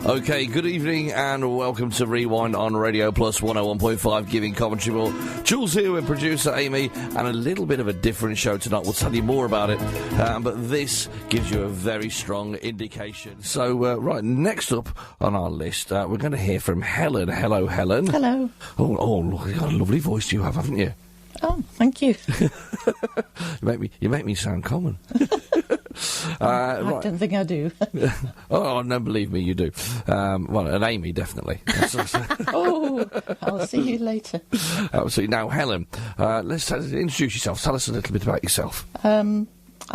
OK, good evening and welcome to Rewind on Radio Plus 101.5, giving Coventry more. Jules here with producer Amy, and a little bit of a different show tonight. We'll tell you more about it, but this gives you a very strong indication. So, right, next up on our list, we're going to hear from Helen. Hello, Helen. Hello. Oh, look, you've got a lovely voice you have, haven't you? Oh, thank you. You make me sound common. I right. don't think I do. Oh, no, believe me, you do. Well, and Amy, definitely. Oh, I'll see you later. Absolutely. Now, Helen, let's introduce yourself. Tell us a little bit about yourself. I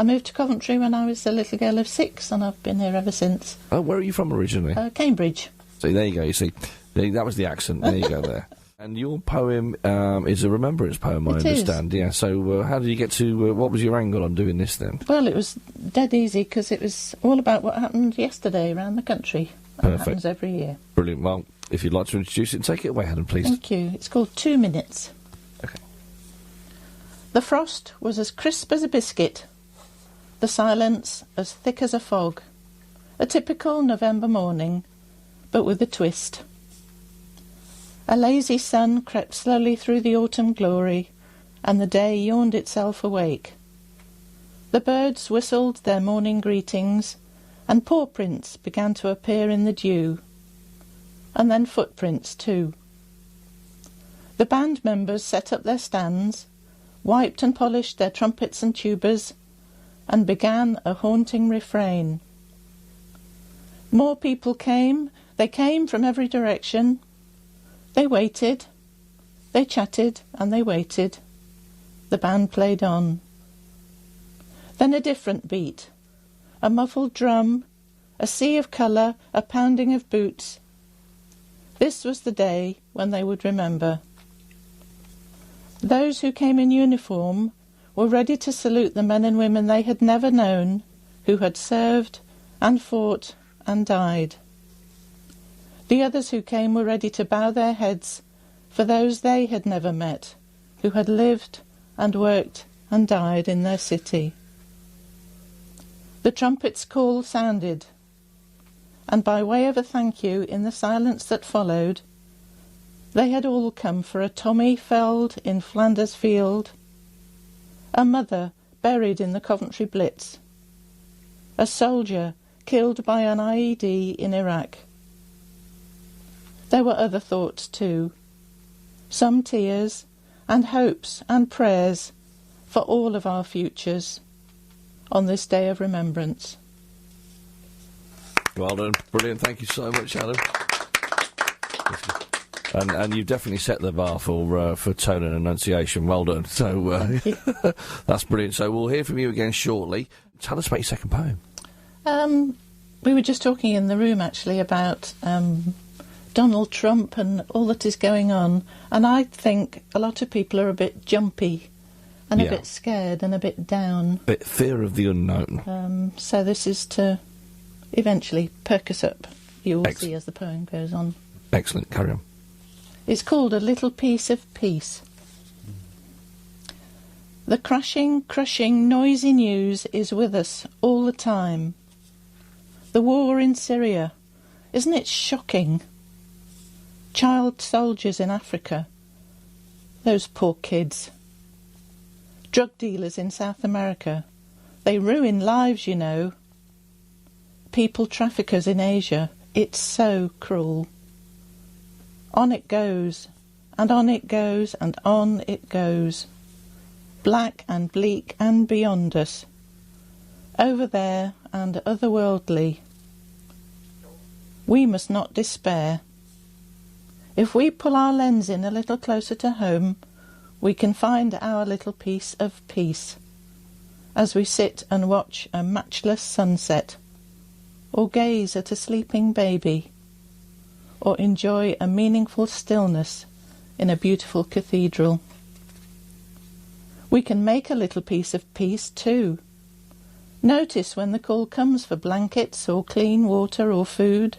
moved to Coventry when I was a little girl of 6, and I've been here ever since. Oh, where are you from originally? Cambridge. See, there you go. You see, that was the accent. There you go there. And your poem is a remembrance poem, I understand. Yeah, so how did you get to... what was your angle on doing this, then? Well, it was dead easy, because it was all about what happened yesterday around the country. Perfect. It happens every year. Brilliant. Well, if you'd like to introduce it, take it away, Helen, please. Thank you. It's called 2 Minutes. OK. The frost was as crisp as a biscuit, the silence as thick as a fog. A typical November morning, but with a twist. A lazy sun crept slowly through the autumn glory, and the day yawned itself awake. The birds whistled their morning greetings, and paw prints began to appear in the dew, and then footprints too. The band members set up their stands, wiped and polished their trumpets and tubas, and began a haunting refrain. More people came, they came from every direction. They waited, they chatted, and they waited. The band played on. Then a different beat, a muffled drum, a sea of colour, a pounding of boots. This was the day when they would remember. Those who came in uniform were ready to salute the men and women they had never known, who had served and fought and died. The others who came were ready to bow their heads for those they had never met, who had lived and worked and died in their city. The trumpet's call sounded, and by way of a thank you in the silence that followed, they had all come for a Tommy felled in Flanders Field, a mother buried in the Coventry Blitz, a soldier killed by an IED in Iraq. There were other thoughts too, some tears and hopes and prayers for all of our futures on this day of remembrance. Well done. Brilliant. Thank you so much, Helen. And you've definitely set the bar for tone and enunciation. Well done. So that's brilliant. So we'll hear from you again shortly. Tell us about your second poem. We were just talking in the room, actually, about Donald Trump and all that is going on, and I think a lot of people are a bit jumpy and a bit scared and a bit down. Bit fear of the unknown. So this is to eventually perk us up. You will see as the poem goes on. Excellent. Carry on. It's called A Little Piece of Peace. The crashing, crushing, noisy news is with us all the time. The war in Syria, isn't it shocking? Child soldiers in Africa, those poor kids. Drug dealers in South America, they ruin lives, you know. People traffickers in Asia, it's so cruel. On it goes, and on it goes, and on it goes. Black and bleak and beyond us. Over there and otherworldly. We must not despair. If we pull our lens in a little closer to home, we can find our little piece of peace as we sit and watch a matchless sunset, or gaze at a sleeping baby, or enjoy a meaningful stillness in a beautiful cathedral. We can make a little piece of peace too. Notice when the call comes for blankets or clean water or food.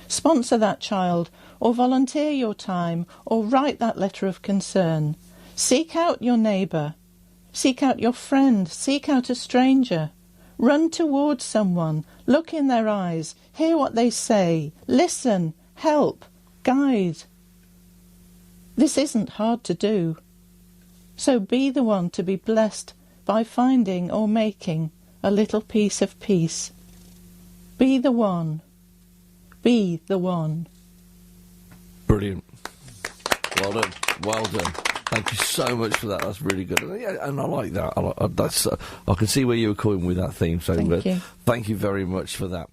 Sponsor that child, or volunteer your time, or write that letter of concern. Seek out your neighbour. Seek out your friend. Seek out a stranger. Run towards someone, look in their eyes, hear what they say, listen, help, guide. This isn't hard to do. So be the one to be blessed by finding or making a little piece of peace. Be the one. Be the one. Brilliant. Well done. Well done. Thank you so much for that. That's really good. And I like that. I can see where you were going with that theme. So Thank you. Thank you very much for that.